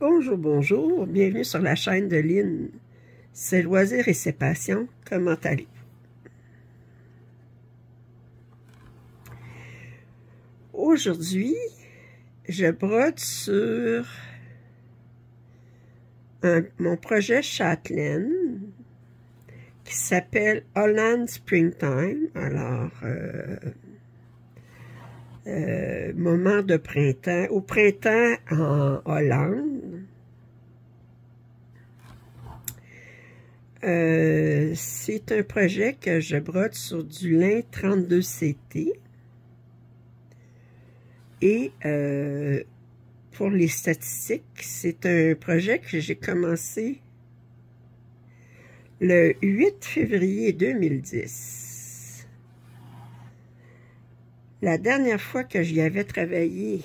Bonjour, bonjour, bienvenue sur la chaîne de Lynn. Ses loisirs et ses passions, comment allez-vous? Aujourd'hui, je brode sur mon projet Châtelaine qui s'appelle Holland Springtime. Alors, moment de printemps, au printemps en Hollande. C'est un projet que je brode sur du lin 32CT. Et pour les statistiques, c'est un projet que j'ai commencé le 8 février 2010. La dernière fois que j'y avais travaillé,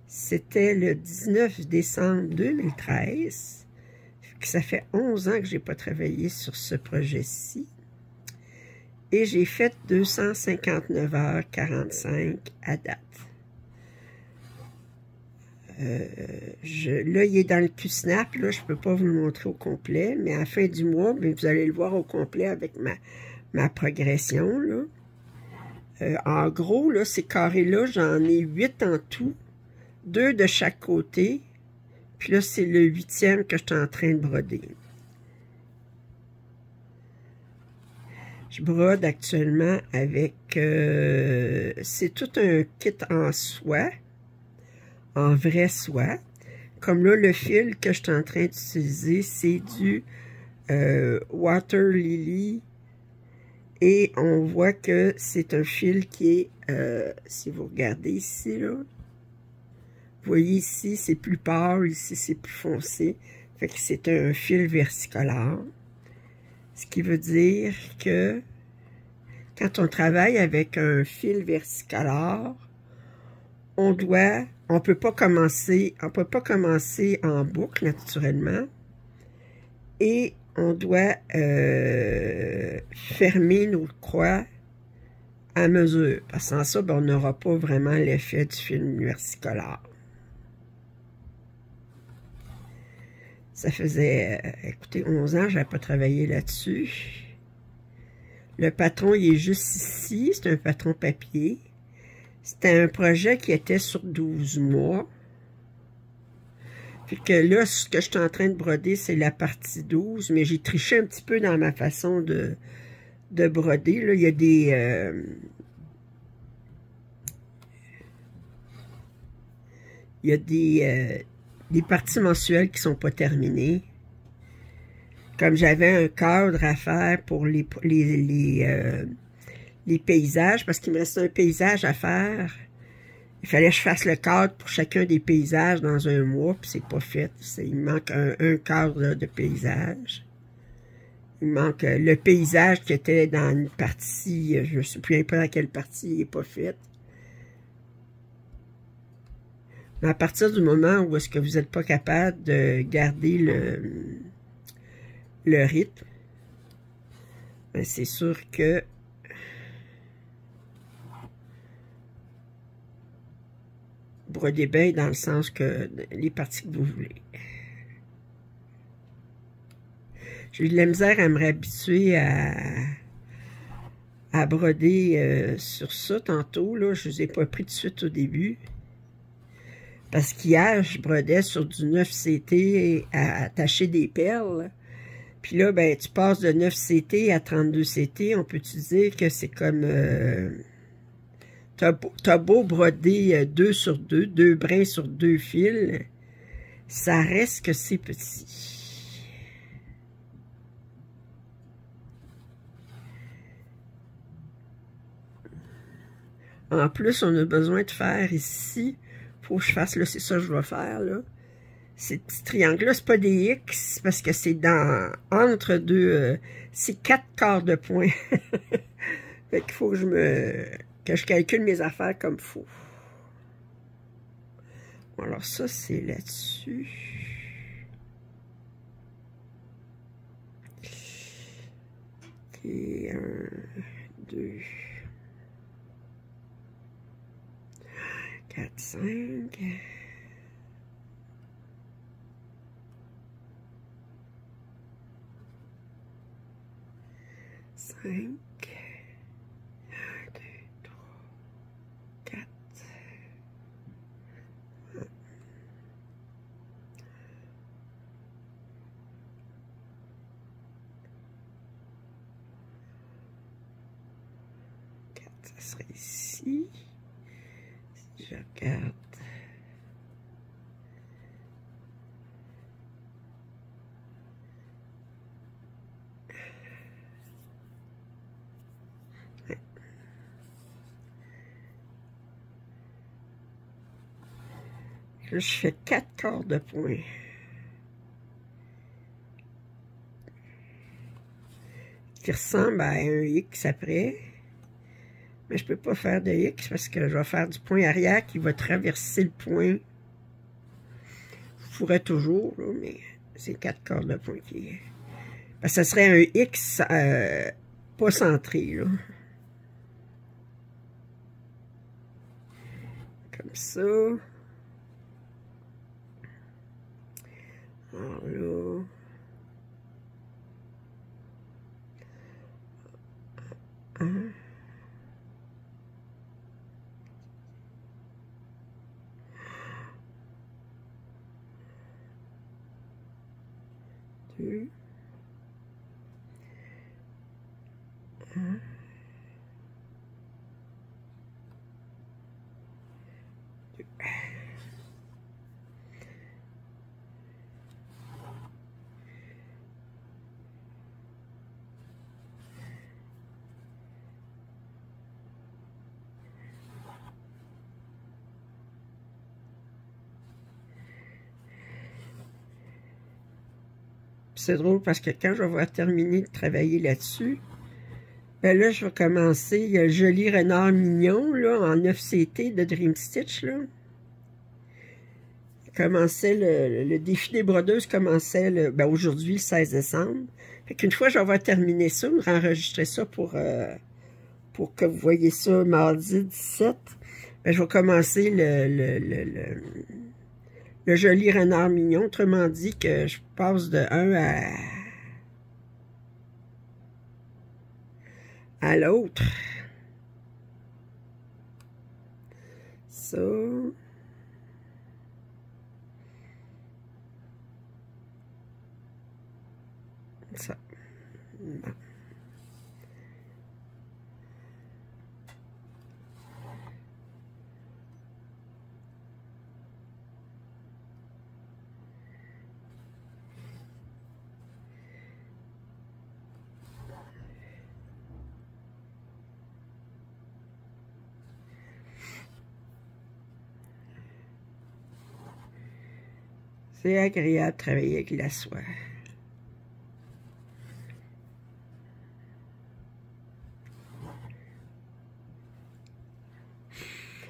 c'était le 19 décembre 2013. Ça fait 11 ans que je n'ai pas travaillé sur ce projet-ci. Et j'ai fait 259h45 à date. Là, il est dans le Q-Snap. Là, je ne peux pas vous le montrer au complet. Mais à la fin du mois, bien, vous allez le voir au complet avec ma progression. Là. En gros, là, ces carrés-là, j'en ai 8 en tout. 2 de chaque côté. Puis là, c'est le 8e que je suis en train de broder. Je brode actuellement avec... c'est tout un kit en soie, en vrai soie. Comme là, le fil que je suis en train d'utiliser, c'est du Water Lily. Et on voit que c'est un fil qui est, si vous regardez ici, là, vous voyez ici, c'est plus pâle, ici, c'est plus foncé. Fait que c'est un fil versicolore. Ce qui veut dire que quand on travaille avec un fil versicolore, on peut pas commencer en boucle naturellement, et on doit fermer nos croix à mesure. Parce que sans ça, ben, on n'aura pas vraiment l'effet du fil versicolore. Ça faisait, écoutez, 11 ans, je n'avais pas travaillé là-dessus. Le patron, il est juste ici. C'est un patron papier. C'était un projet qui était sur 12 mois. Fait que là, ce que je suis en train de broder, c'est la partie 12. Mais j'ai triché un petit peu dans ma façon de broder. Là, il y a des parties mensuelles qui sont pas terminées. Comme j'avais un cadre à faire pour les paysages, parce qu'il me restait un paysage à faire, il fallait que je fasse le cadre pour chacun des paysages dans un mois, puis c'est pas fait. Il manque un cadre là, de paysage. Il manque le paysage qui était dans une partie, je ne sais plus pas dans quelle partie il n'est pas fait. Mais à partir du moment où est-ce que vous n'êtes pas capable de garder le rythme, ben c'est sûr que brodez bien dans le sens que les parties que vous voulez. J'ai eu de la misère à me réhabituer à broder sur ça tantôt. Là, je ne vous ai pas pris tout de suite au début. Parce qu'hier, je brodais sur du 9CT à attacher des perles. Puis là, ben, tu passes de 9CT à 32CT. On peut-tu dire que c'est comme... t'as beau broder 2 sur 2, 2 brins sur 2 fils, ça reste que c'est petit. En plus, on a besoin de faire ici, faut que je fasse, là, c'est ça que je vais faire, là. Ces petits triangles-là, c'est pas des X, parce que c'est entre deux, c'est 4 quarts de point. Fait qu'il faut que je calcule mes affaires comme il faut. Bon, alors ça, c'est là-dessus. Ok, 1, 2, 4, 5... 5, 1, 2, 3, 4, 4, ça serait ici. Si je regarde. Là, je fais 4 quarts de point. Qui ressemble à un X après. Mais je peux pas faire de X parce que je vais faire du point arrière qui va traverser le point. Je pourrais toujours, là, mais c'est 4 quarts de point qui est. Parce que ça serait un X pas centré, là. Comme ça. Alors là. Un. Deux. Un. Deux. C'est drôle parce que quand je vais avoir terminé de travailler là-dessus, ben là, je vais commencer. Il y a le joli renard mignon, là, en 9CT de Dream Stitch, là. Commençait le défi des brodeuses commençait ben aujourd'hui, le 16 décembre. Fait qu'une fois, je vais avoir terminé ça, je vais enregistrer ça pour que vous voyez ça mardi 17. Ben, je vais commencer le joli renard mignon. Autrement dit que je passe de 1 à l'autre. Ça. Ça. Bon. C'est agréable de travailler avec la soie.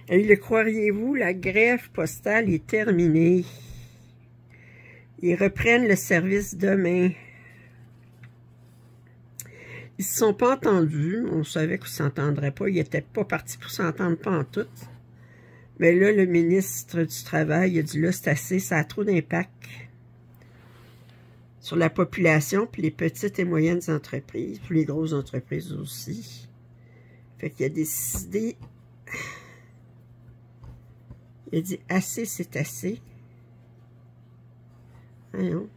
Et le croiriez-vous, la greffe postale est terminée. Ils reprennent le service demain. Ils ne se sont pas entendus. On savait qu'ils ne s'entendraient pas. Ils n'étaient pas partis pour s'entendre pas en tout. Mais là, le ministre du Travail a dit là, c'est assez, ça a trop d'impact sur la population, puis les petites et moyennes entreprises, puis les grosses entreprises aussi. Fait qu'il a décidé, il a dit assez, c'est assez. Voyons.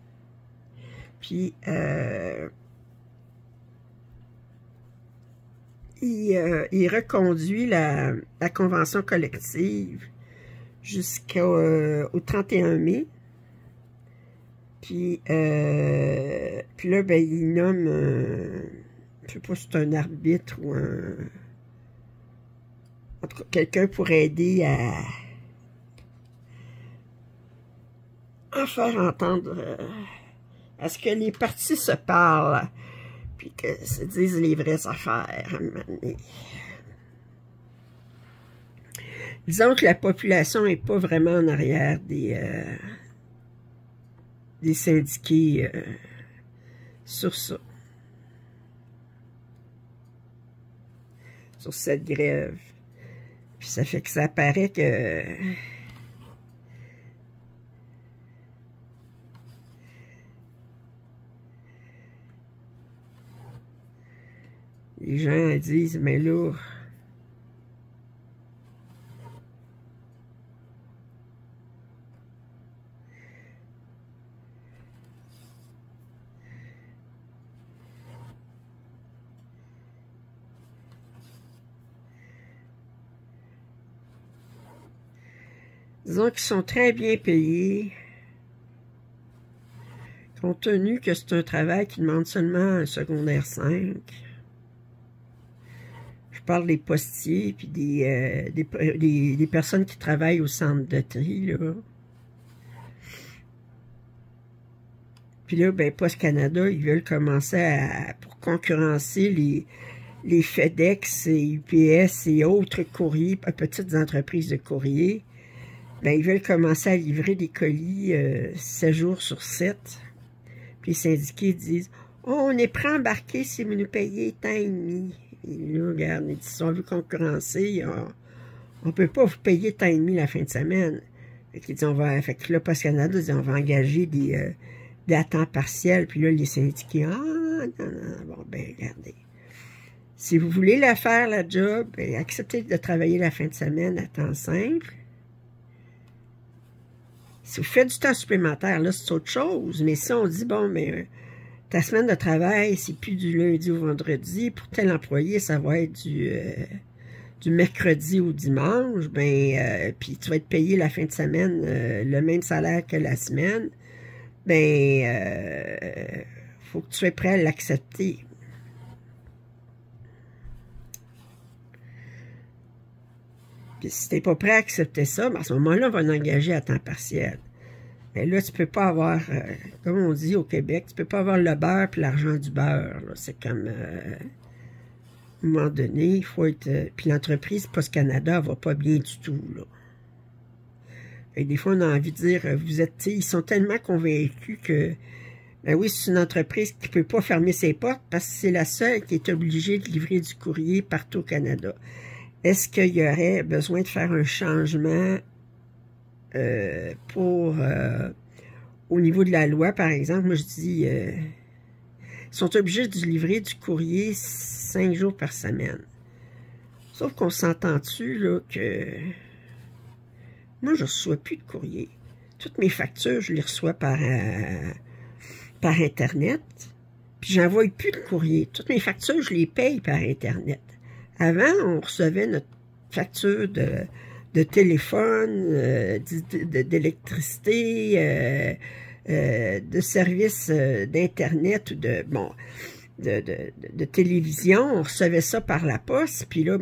Puis, il reconduit la convention collective jusqu'au 31 mai. Puis là, ben, il nomme, je sais pas si c'est un arbitre ou un... En tout cas, quelqu'un pour aider à faire entendre, à ce que les partis se parlent, puis que se disent les vraies affaires. Disons que la population n'est pas vraiment en arrière des syndiqués sur ça. Sur cette grève. Puis ça fait que ça paraît que... les gens disent, mais là, disons qu'ils sont très bien payés, compte tenu que c'est un travail qui demande seulement un secondaire 5. Je parle des postiers, puis des personnes qui travaillent au centre de tri, là. Puis là, ben, Post Canada, ils veulent commencer pour concurrencer les FedEx et UPS et autres courriers, petites entreprises de courrier. Ben, ils veulent commencer à livrer des colis 7 jours sur 7. Puis les syndiqués disent, oh, on est prêt à embarquer si vous nous payez tant et demi. Et là, regarde, ils sont vus concurrencer. On ne peut pas vous payer tant et demi la fin de semaine. Fait qu'ils disent, fait que là, Post Canada dit, on va engager des à temps partiel. Puis là, les syndiqués, ah, non, non, bon, ben, regardez. Si vous voulez la faire, la job, ben, acceptez de travailler la fin de semaine à temps simple. Si vous faites du temps supplémentaire, là, c'est autre chose. Mais si on dit, bon, mais ta semaine de travail, c'est plus du lundi au vendredi. Pour tel employé, ça va être du mercredi au dimanche. Ben, puis tu vas être payé la fin de semaine le même salaire que la semaine. Ben, faut que tu sois prêt à l'accepter. Puis si t'es pas prêt à accepter ça, ben à ce moment-là, on va l'engager à temps partiel. Mais là, tu peux pas avoir, comme on dit au Québec, tu peux pas avoir le beurre puis l'argent du beurre. C'est comme, à un moment donné, il faut être... puis l'entreprise Post Canada va pas bien du tout, là. Et des fois, on a envie de dire, vous êtes, ils sont tellement convaincus que, ben oui, c'est une entreprise qui peut pas fermer ses portes parce que c'est la seule qui est obligée de livrer du courrier partout au Canada. Est-ce qu'il y aurait besoin de faire un changement au niveau de la loi, par exemple? Moi, je dis, ils sont obligés de livrer du courrier 5 jours par semaine. Sauf qu'on s'entend-tu, là, que moi, je ne reçois plus de courrier. Toutes mes factures, je les reçois par Internet. Puis, j'envoie plus de courrier. Toutes mes factures, je les paye par Internet. Avant, on recevait notre facture de téléphone, d'électricité, de services d'Internet ou de télévision. On recevait ça par la poste, puis là,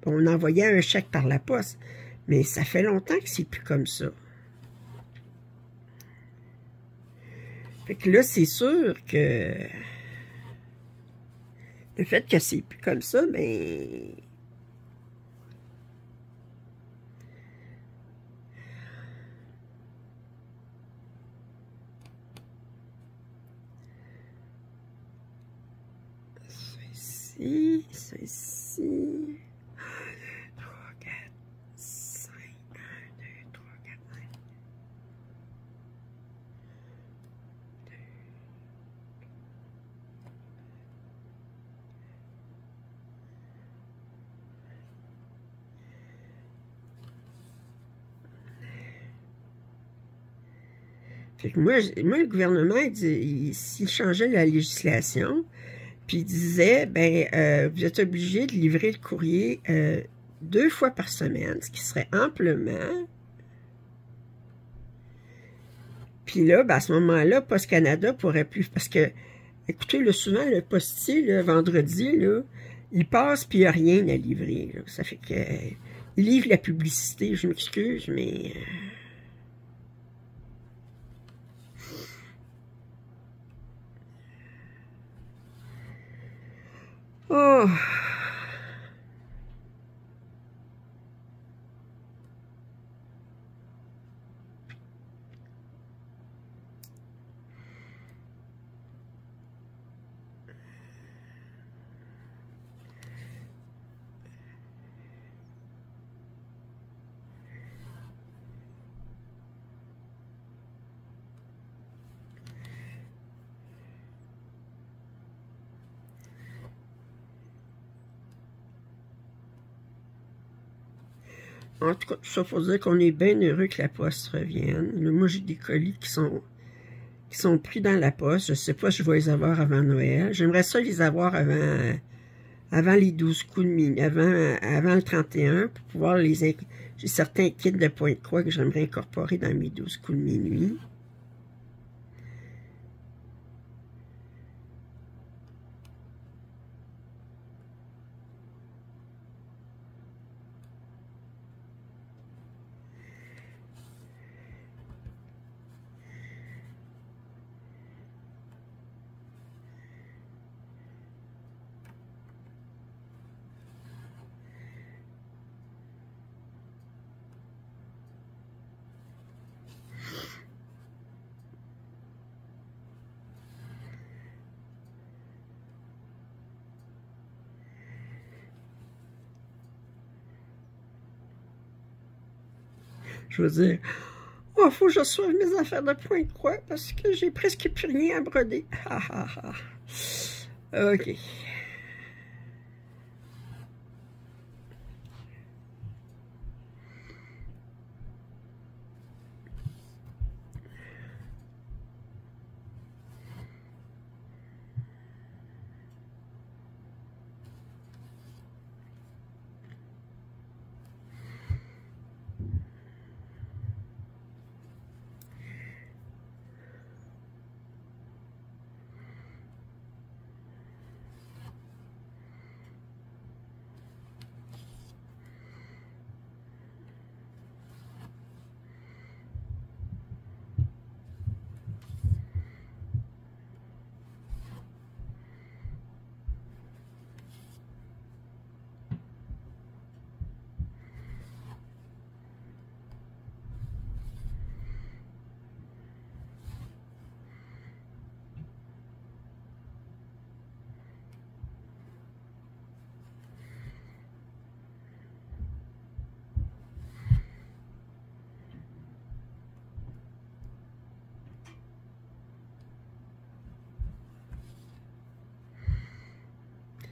on envoyait un chèque par la poste. Mais ça fait longtemps que c'est plus comme ça. Fait que là, c'est sûr que le fait que c'est plus comme ça, ben... Ceci. 1, 2, 3, 4, 5, 1, 2, 3, 4, 5. Fait que moi, le gouvernement, s'il changeait la législation, puis il disait, ben, vous êtes obligé de livrer le courrier 2 fois par semaine, ce qui serait amplement. Puis là, ben, à ce moment-là, Post Canada pourrait plus, parce que, écoutez, là, souvent, le postier, le vendredi, là, il passe, puis il n'y a rien à livrer. Là. Ça fait que, il livre la publicité, je m'excuse, mais... Oh! En tout cas, tout ça pour dire qu'on est bien heureux que la poste revienne. Là, moi, j'ai des colis qui sont pris dans la poste. Je ne sais pas si je vais les avoir avant Noël. J'aimerais ça les avoir avant les 12 coups de minuit, avant le 31, pour pouvoir les... J'ai certains kits de Pointe-Croix que j'aimerais incorporer dans mes 12 coups de minuit. Je veux dire, oh, faut que je reçoive mes affaires de Pointe-Croix parce que j'ai presque plus rien à broder. Ha, ha, ha. OK.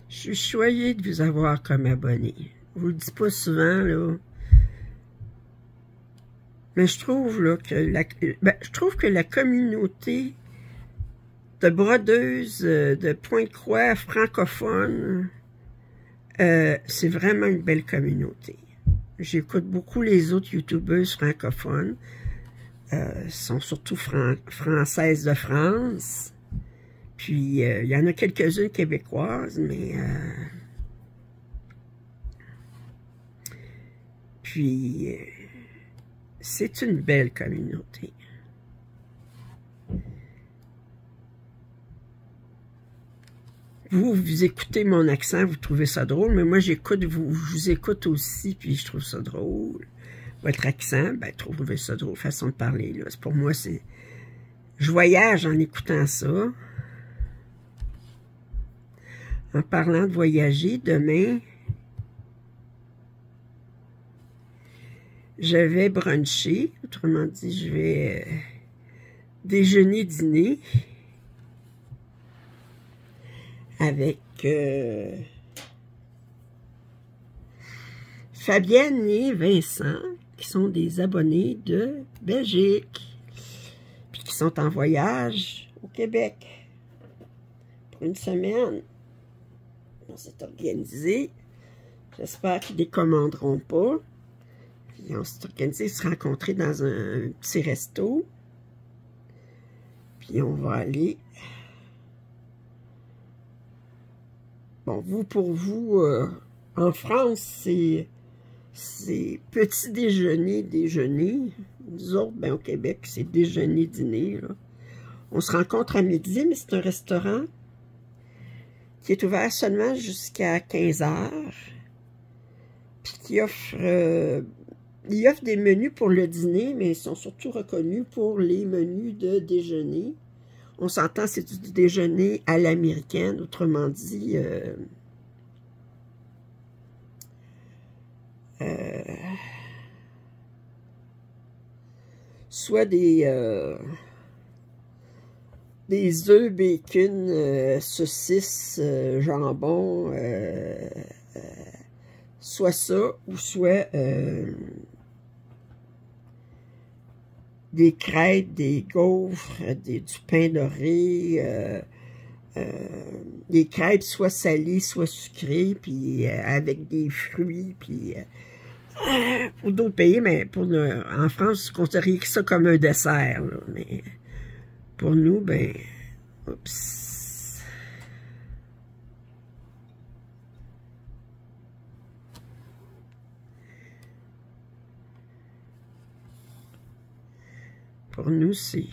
Je suis choyée de vous avoir comme abonné. Je vous le dis pas souvent, là. Mais je trouve là, que la communauté de brodeuses de Pointe-Croix francophone, c'est vraiment une belle communauté. J'écoute beaucoup les autres youtubeuses francophones. Sont surtout françaises de France. Puis, il y en a quelques-unes québécoises, mais... puis, c'est une belle communauté. Vous écoutez mon accent, vous trouvez ça drôle, mais moi, je vous écoute aussi, puis je trouve ça drôle. Votre accent, ben, trouvez ça drôle, façon de parler, là. Pour moi, c'est... Je voyage en écoutant ça. En parlant de voyager, demain, je vais bruncher, autrement dit, je vais déjeuner, dîner avec Fabienne et Vincent, qui sont des abonnés de Belgique, puis qui sont en voyage au Québec pour une semaine. On s'est organisé. J'espère qu'ils ne décommanderont pas. Puis on s'est organisé de se rencontrer dans un petit resto. Puis on va aller. Bon, pour vous, en France, c'est petit déjeuner. Nous autres, ben, au Québec, c'est déjeuner, dîner. Là. On se rencontre à midi, mais c'est un restaurant qui est ouvert seulement jusqu'à 15 heures, puis qui offre, il offre des menus pour le dîner, mais ils sont surtout reconnus pour les menus de déjeuner. On s'entend, c'est du déjeuner à l'américaine, autrement dit, soit des œufs, bacon, saucisses, jambon, soit ça, ou soit des crêpes, des gaufres, du pain doré, des crêpes soit salées, soit sucrées, puis avec des fruits, puis pour d'autres pays, mais en France, on considère ça comme un dessert, là, mais pour nous, ben, oups. Pour nous, c'est...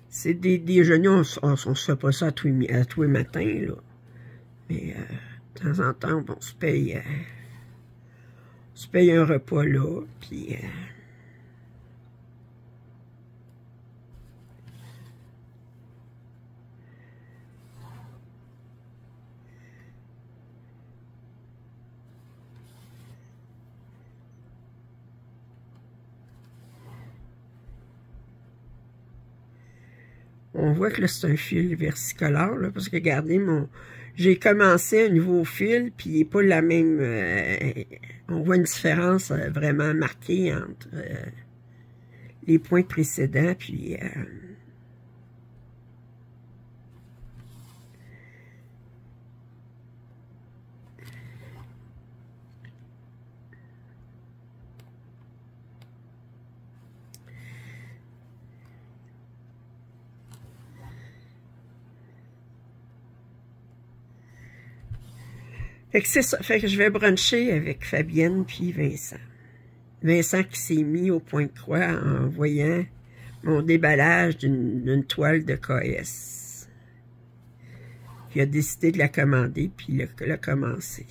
C'est des déjeuners, on se fait pas ça à tous les matins, là. Mais de temps en temps, bon, on se paye un repas là, puis... on voit que là, c'est un fil versicolore, là, parce que regardez, j'ai commencé un nouveau fil, puis il n'est pas la même... on voit une différence vraiment marquée entre les points précédents, puis... fait que c'est ça. Fait que je vais bruncher avec Fabienne puis Vincent. Vincent qui s'est mis au point de croix en voyant mon déballage d'une toile de KS. Il a décidé de la commander puis il a commencé.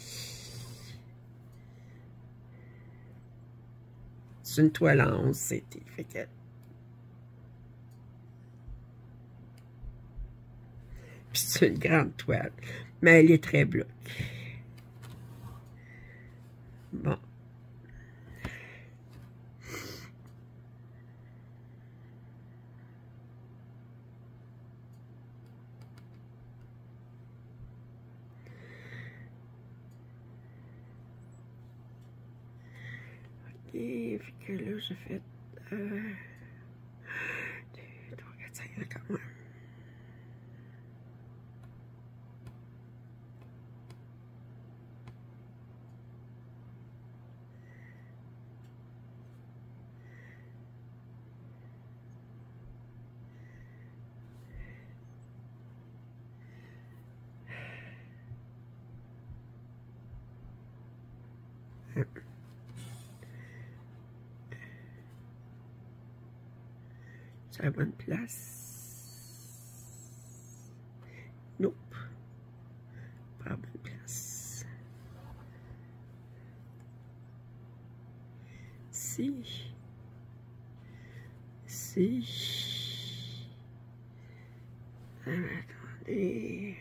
C'est une toile en 11 CT. Fait que... puis c'est une grande toile. Mais elle est très bloc. Bon. Ok, fait que là, j'ai fait... 2, 3, 4, 5, encore moins. C'est la bonne place. Nope. Pas la bonne place. Si. Si. Ah, attendez.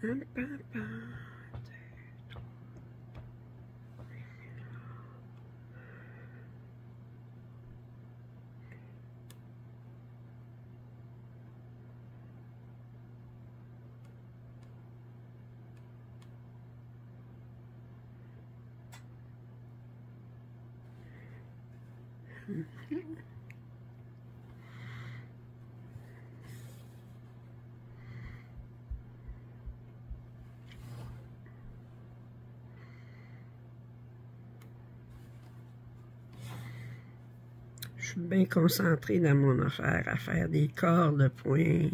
Hum, pam, pam. Je suis bien concentrée dans mon affaire à faire des corps de poing.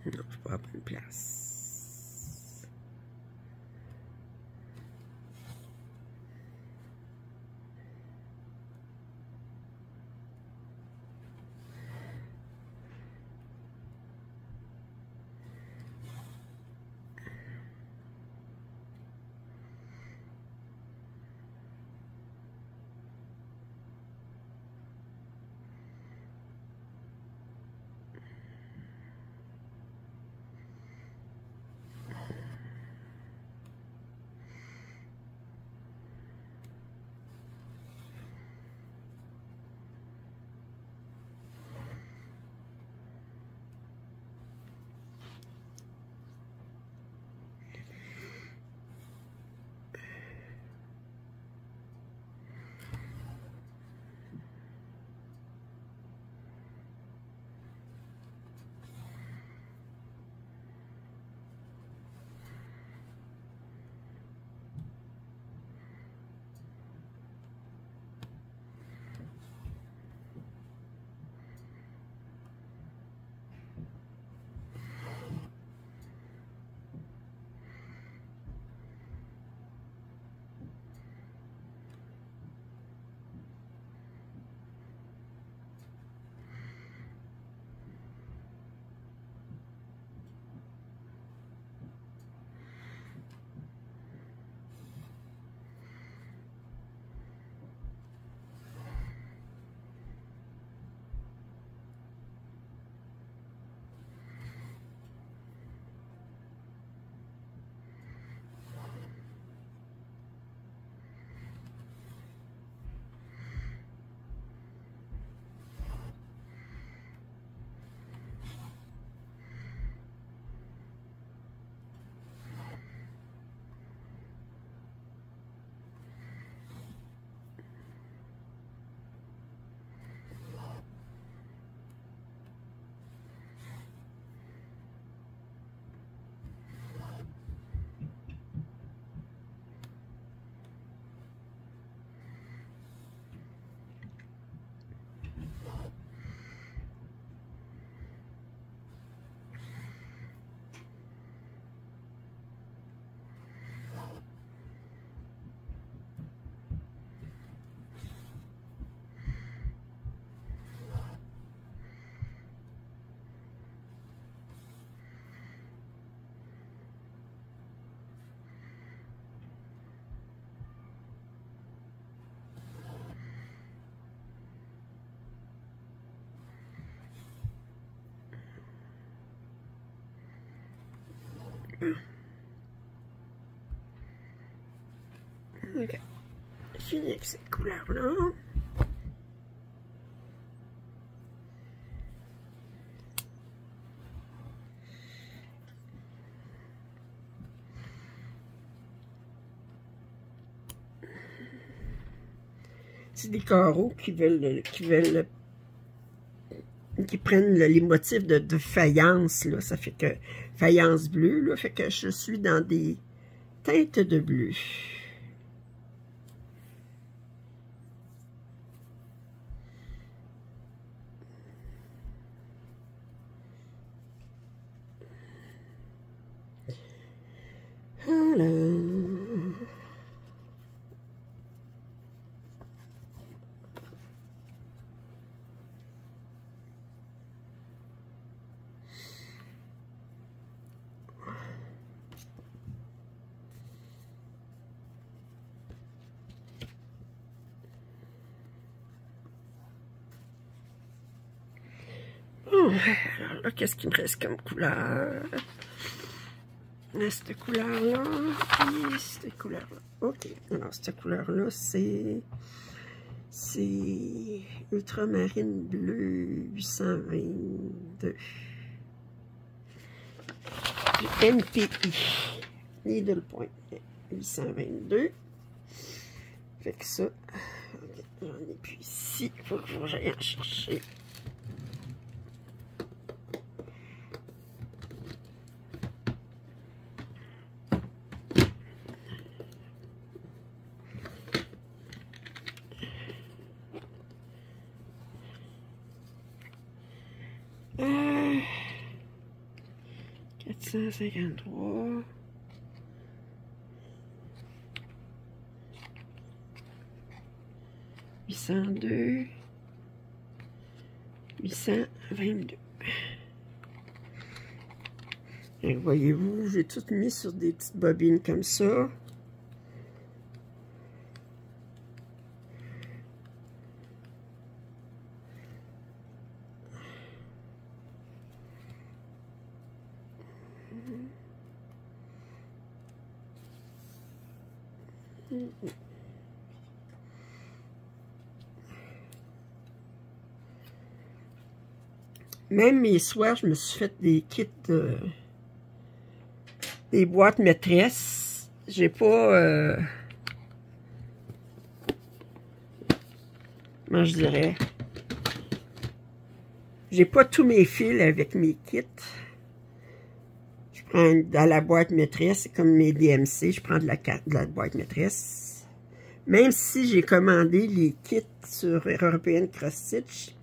Non, je suis pas à bonne place. Ok. Fini avec cette couleur-là. C'est des carreaux qui prennent les motifs de faïence, là. Ça fait que faïence bleue, là, fait que je suis dans des teintes de bleu. Voilà. Oh, alors là, qu'est-ce qu'il me reste comme couleur? Cette couleur-là, et cette couleur-là. OK. Alors, cette couleur-là, c'est ultramarine bleu 822. Du NPI. Needle Point 822. Fait que ça, j'en ai plus ici. Il faut que j'aille en chercher. Euh, 453. « 802, 822. Et voyez-vous, j'ai tout mis sur des petites bobines comme ça. Même mes soirs, je me suis fait des kits des boîtes maîtresses. J'ai pas comment je dirais, j'ai pas tous mes fils avec mes kits. Je prends dans la boîte maîtresse, c'est comme mes DMC, je prends de la boîte maîtresse. Même si j'ai commandé les kits sur European Cross Stitch,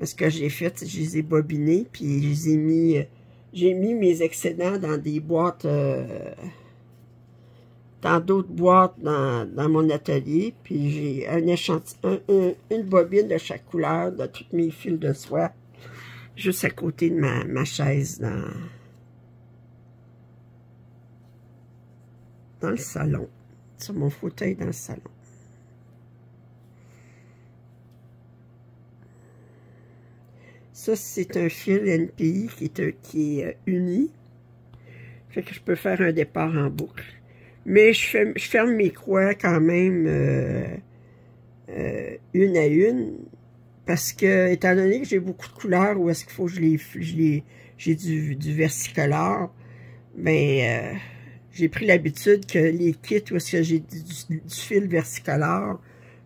ce que j'ai fait, je les ai bobinés, puis je les ai mis, j'ai mis mes excédents dans des boîtes, dans d'autres boîtes dans mon atelier, puis j'ai un échantillon, une bobine de chaque couleur de tous mes fils de soie, juste à côté de ma chaise dans le salon, sur mon fauteuil dans le salon. Ça, c'est un fil NPI qui est uni. Fait que je peux faire un départ en boucle. Mais je ferme mes croix quand même une à une. Parce que, étant donné que j'ai beaucoup de couleurs, où est-ce qu'il faut que j'ai du versicolore, ben, j'ai pris l'habitude que les kits où est-ce que j'ai du fil versicolore,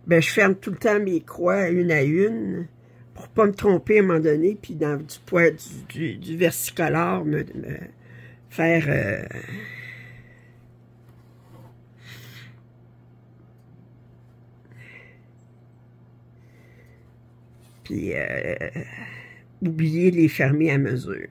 ben, je ferme tout le temps mes croix une à une, pour pas me tromper à un moment donné, puis dans du versicolore, me faire... puis oublier de les fermer à mesure.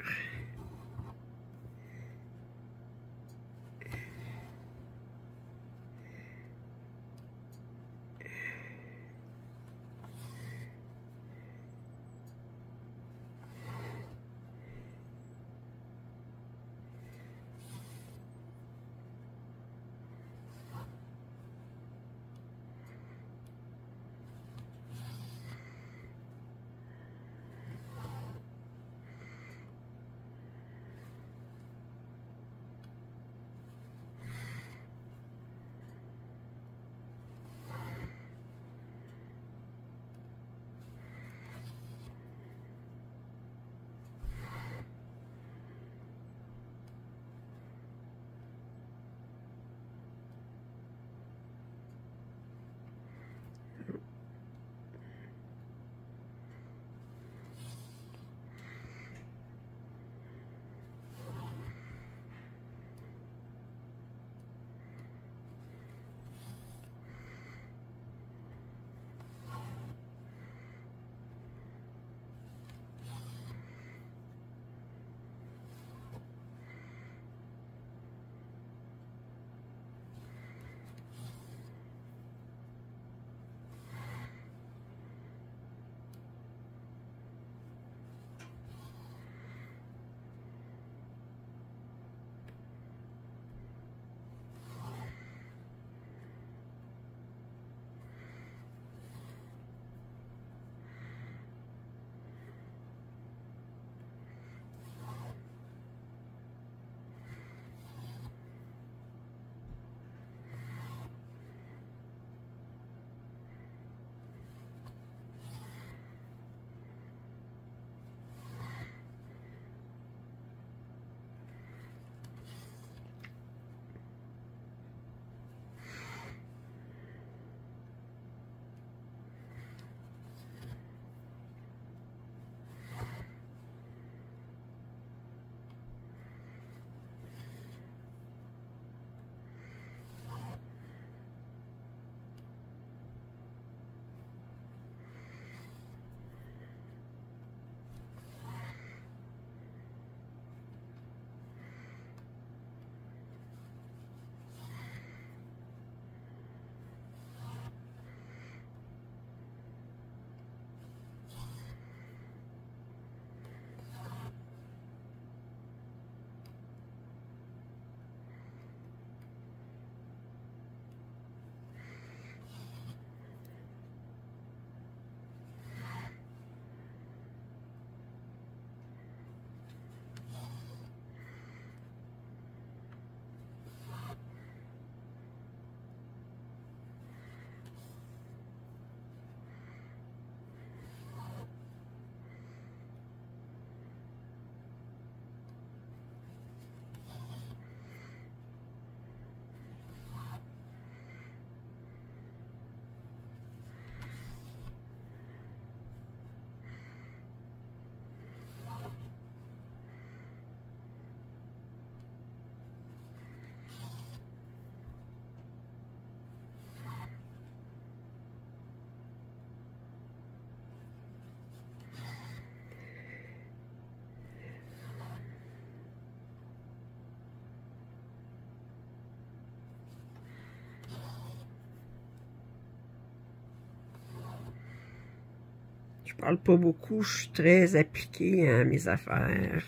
Je parle pas beaucoup, je suis très appliquée à mes affaires.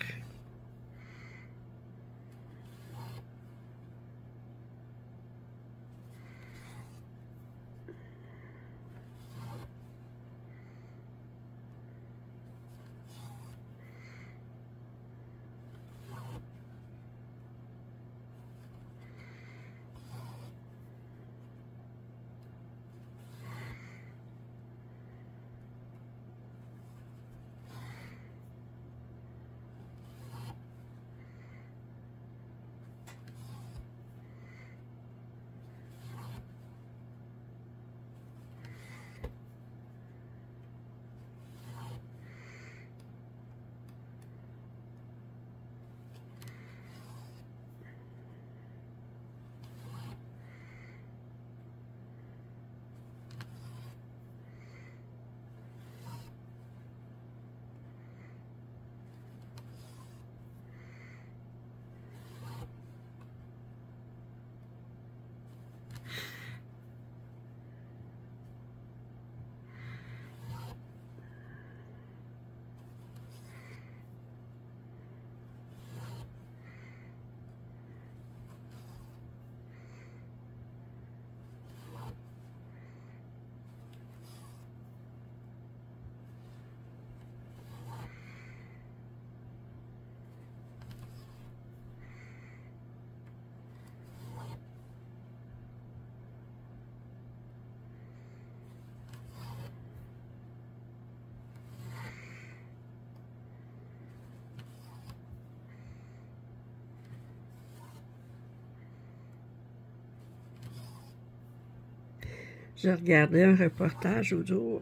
Je regardais un reportage au jour.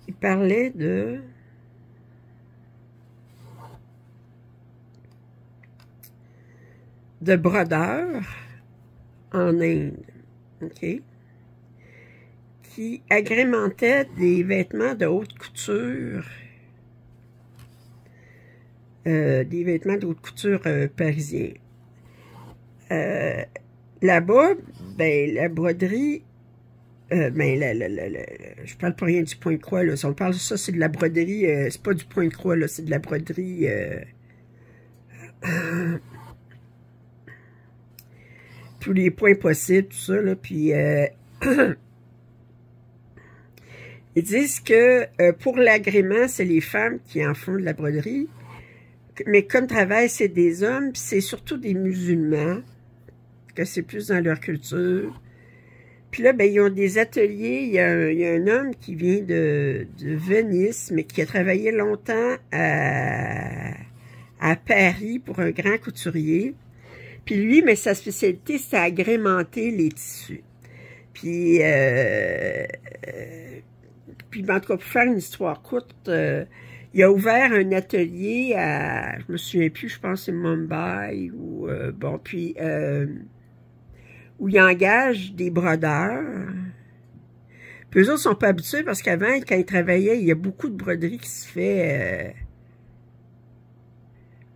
Il parlait de brodeurs en Inde, ok, qui agrémentaient des vêtements de haute couture, parisiens. Là-bas, ben, la broderie, je parle pas rien du point de croix, là. Si on parle de ça, c'est de la broderie, c'est pas du point de croix, là, c'est de la broderie, tous les points possibles, tout ça, là, puis, ils disent que pour l'agrément, c'est les femmes qui en font de la broderie, mais comme travail, c'est des hommes, puis c'est surtout des musulmans, que c'est plus dans leur culture. Puis là, ben, ils ont des ateliers. Il y a un homme qui vient de Venise, mais qui a travaillé longtemps à Paris pour un grand couturier. Puis lui, mais sa spécialité, c'est agrémenter les tissus. Puis, en tout cas, pour faire une histoire courte, il a ouvert un atelier à, je me souviens plus, je pense que c'est Mumbai, ou, bon, puis, où il engage des brodeurs. Puis eux autres sont pas habitués parce qu'avant, quand ils travaillaient, il y a beaucoup de broderie qui se fait.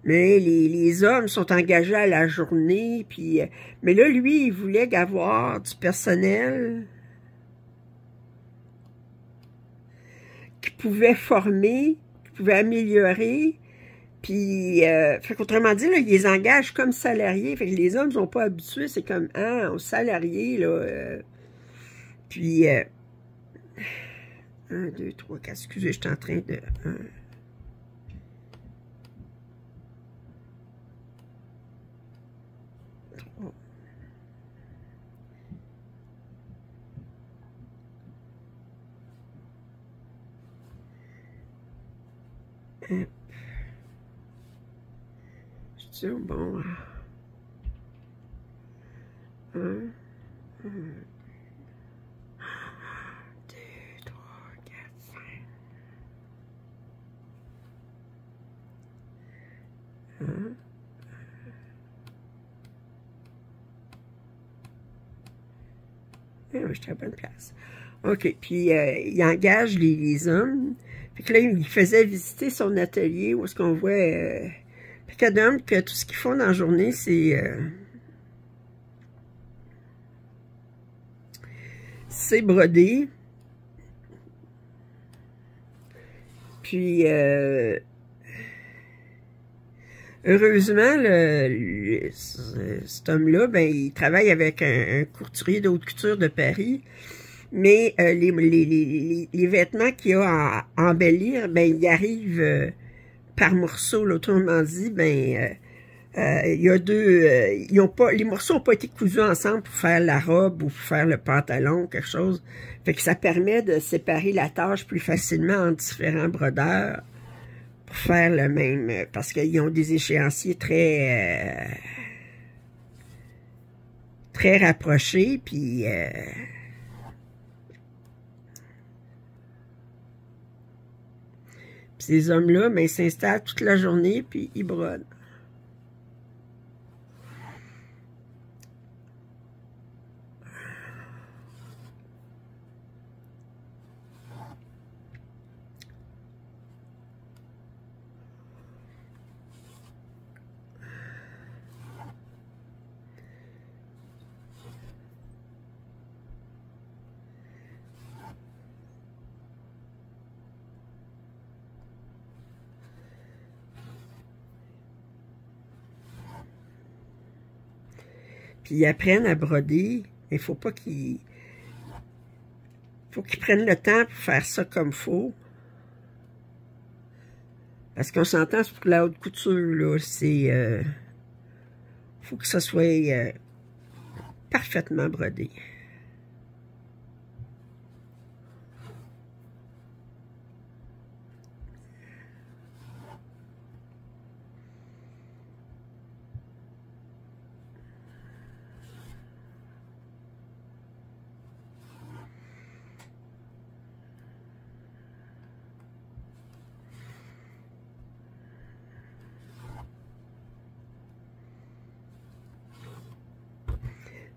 Mais les hommes sont engagés à la journée. Puis, mais là, lui, il voulait avoir du personnel qui pouvait former, qui pouvait améliorer. Puis, fait qu'autrement dit, là, ils les engagent comme salariés. Fait que les hommes ne sont pas habitués. C'est comme, ah, aux salariés, là. Puis, 1, 2, 3, 4, excusez, je suis en train de... 1, 3. C'est bon. 1, 2, 3, 4, 5. 1. J'étais à la bonne place. OK, puis il engage les hommes. Fait que là, il faisait visiter son atelier où est-ce qu'on voit... Fait qu'il y a d'hommes que tout ce qu'ils font dans la journée, c'est broder. Puis, heureusement, cet homme-là, ben, il travaille avec un couturier de haute couture de Paris, mais les vêtements qu'il a à embellir, ben, il arrive par morceaux, là, autrement dit, ben, il y a les morceaux n'ont pas été cousus ensemble pour faire la robe ou pour faire le pantalon, quelque chose. Fait que ça permet de séparer la tâche plus facilement en différents brodeurs pour faire le même, parce qu'ils ont des échéanciers très rapprochés, puis ces hommes-là, ben, ils s'installent toute la journée, puis ils brodent. Puis ils apprennent à broder, mais il faut pas qu'ils prennent le temps pour faire ça comme faut. Parce qu'on s'entend pour la haute couture, là, c'est... faut que ça soit parfaitement brodé.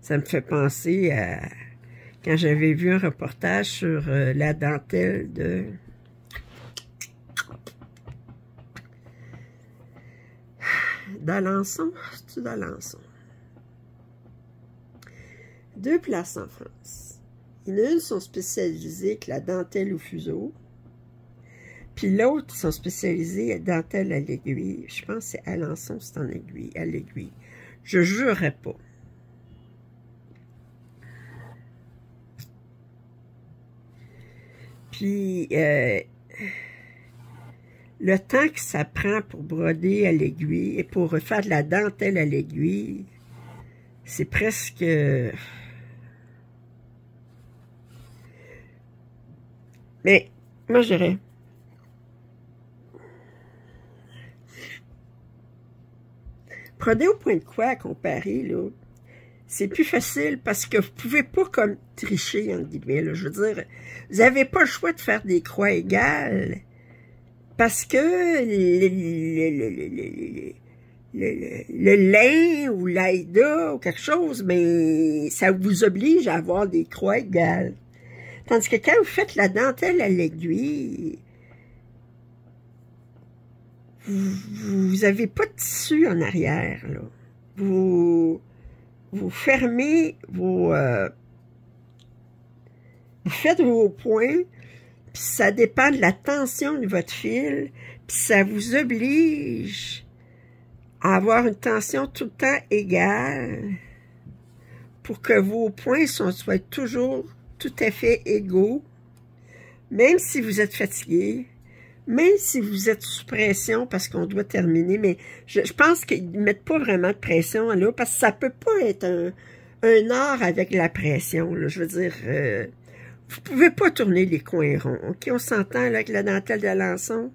Ça me fait penser à quand j'avais vu un reportage sur la dentelle d'Alençon. C'est-tu d'Alençon? 2 places en France. Il y en a une sont spécialisées avec la dentelle au fuseau. Puis l'autre sont spécialisées à dentelle à l'aiguille. Je pense que c'est Alençon, c'est en aiguille, à l'aiguille. Je jurerais pas. Puis, le temps que ça prend pour broder à l'aiguille et pour faire de la dentelle à l'aiguille, c'est presque... Mais, moi, je dirais... Broder au point de croix à comparer, là, c'est plus facile parce que vous pouvez pas comme tricher, entre guillemets, là. Je veux dire, vous n'avez pas le choix de faire des croix égales parce que le lin ou l'aïda ou quelque chose, mais ça vous oblige à avoir des croix égales. Tandis que quand vous faites la dentelle à l'aiguille, vous n'avez pas de tissu en arrière, là. Vous fermez vous faites vos points, puis ça dépend de la tension de votre fil, puis ça vous oblige à avoir une tension tout le temps égale pour que vos points soient toujours tout à fait égaux, même si vous êtes fatigué, même si vous êtes sous pression parce qu'on doit terminer, mais je pense qu'ils ne mettent pas vraiment de pression là, parce que ça peut pas être un art avec la pression, là. Je veux dire, vous pouvez pas tourner les coins ronds, ok? On s'entend là avec la dentelle d'Alençon?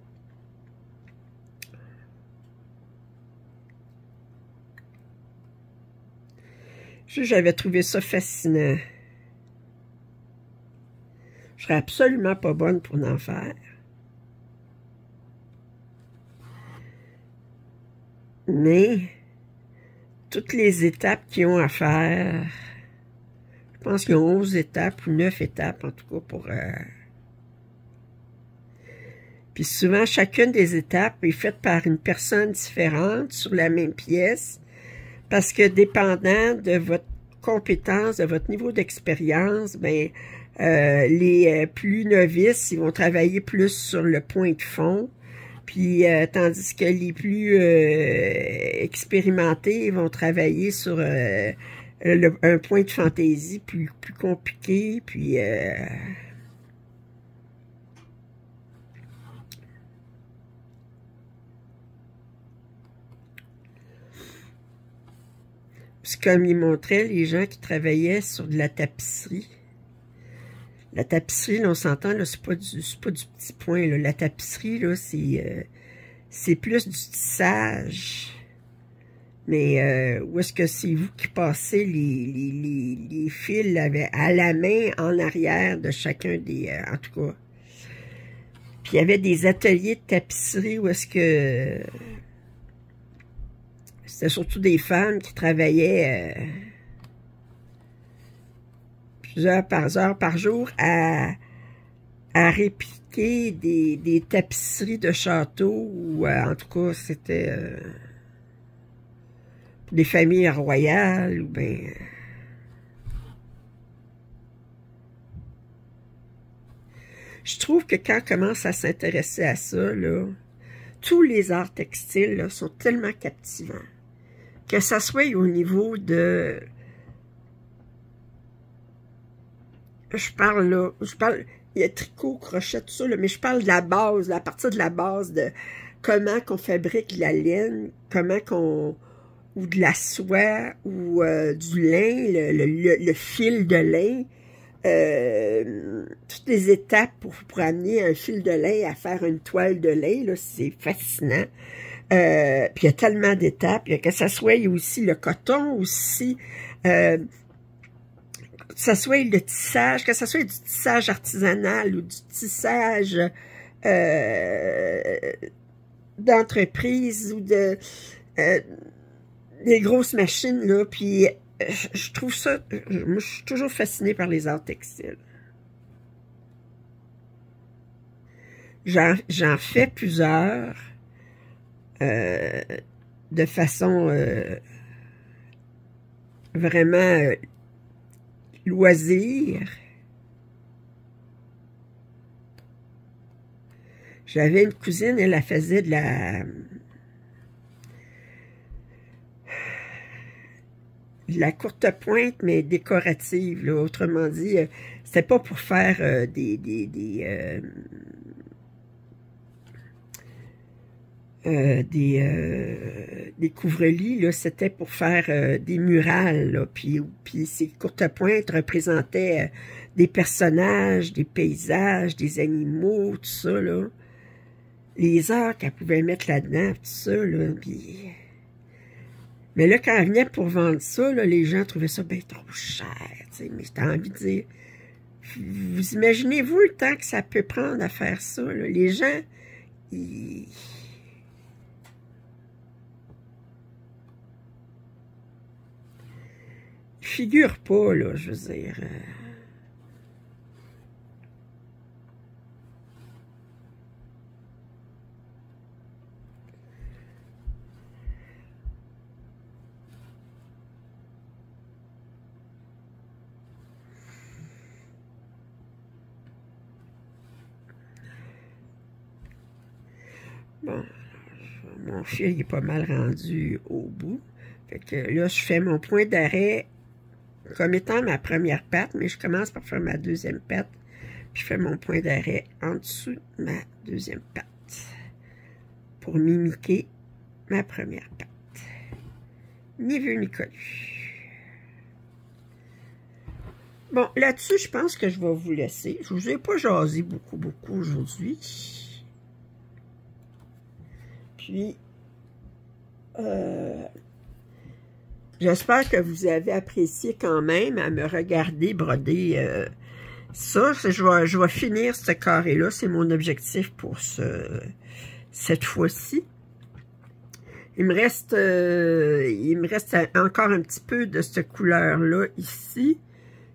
J'avais trouvé ça fascinant. Je serais absolument pas bonne pour en faire. Mais, toutes les étapes qu'ils ont à faire, je pense qu'ils ont 11 étapes ou 9 étapes, en tout cas, pour... Puis souvent, chacune des étapes est faite par une personne différente sur la même pièce, parce que dépendant de votre compétence, de votre niveau d'expérience, ben, Les plus novices, ils vont travailler plus sur le point de fond. Puis, tandis que les plus expérimentés vont travailler sur un point de fantaisie plus compliqué. Puis, comme il montrait, les gens qui travaillaient sur de la tapisserie. La tapisserie, là, on s'entend, là, c'est pas du petit point, là. La tapisserie, là, c'est plus du tissage. Mais où est-ce que c'est vous qui passez les fils à la main en arrière de chacun des... en tout cas. Puis il y avait des ateliers de tapisserie où est-ce que... C'était surtout des femmes qui travaillaient plusieurs heures par jour à répliquer des tapisseries de châteaux ou en tout cas c'était des familles royales ou bien je trouve que quand on commence à s'intéresser à ça là, tous les arts textiles là, sont tellement captivants. Que ça soit au niveau de... Je parle, il y a tricot, crochet, tout ça, là, mais je parle de la base, à partir de la base de comment qu'on fabrique la laine, ou de la soie, ou du lin, le fil de lin, toutes les étapes pour amener un fil de lin à faire une toile de lin, là, c'est fascinant. Puis il y a tellement d'étapes, que ça soit aussi le coton aussi, que ça soit le tissage, que ça soit du tissage artisanal ou du tissage d'entreprise ou de des grosses machines, là, puis je trouve ça, moi je suis toujours fascinée par les arts textiles. J'en fais plusieurs. De façon vraiment loisir. J'avais une cousine, elle faisait de la courte pointe, mais décorative, là. Autrement dit, c'était pas pour faire des couvre-lits, là, c'était pour faire des murales, là, puis ces courtes pointes représentaient des personnages, des paysages, des animaux, tout ça, là. Les heures qu'elle pouvait mettre là-dedans, tout ça, là, puis... Mais là, quand elle venait pour vendre ça, là, les gens trouvaient ça bien trop cher, tu sais, mais j'ai envie de dire... Vous imaginez-vous le temps que ça peut prendre à faire ça, là? Les gens, ils figure pas, là, je veux dire. Bon, mon fil il est pas mal rendu au bout. Fait que là, je fais mon point d'arrêt comme étant ma première patte, mais je commence par faire ma deuxième patte, puis je fais mon point d'arrêt en dessous de ma deuxième patte pour mimiquer ma première patte. Ni vu ni connu. Bon, là-dessus, je pense que je vais vous laisser. Je vous ai pas jasé beaucoup aujourd'hui. Puis, j'espère que vous avez apprécié quand même à me regarder broder ça. Je vais finir ce carré-là. C'est mon objectif pour cette fois-ci. Il me reste encore un petit peu de cette couleur-là ici.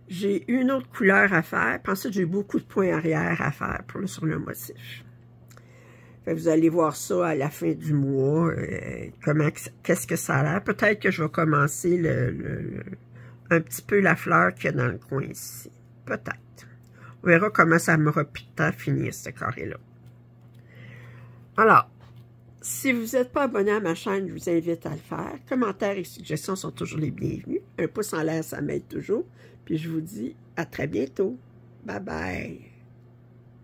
J'ai une autre couleur à faire. Puis ensuite, j'ai beaucoup de points arrière à faire sur le motif. Fait que vous allez voir ça à la fin du mois. Qu'est-ce que ça a l'air. Peut-être que je vais commencer un petit peu la fleur qu'il y a dans le coin ici. Peut-être. On verra comment ça m'aura plus de temps à finir ce carré-là. Alors, si vous n'êtes pas abonné à ma chaîne, je vous invite à le faire. Commentaires et suggestions sont toujours les bienvenus. Un pouce en l'air, ça m'aide toujours. Puis je vous dis à très bientôt. Bye bye.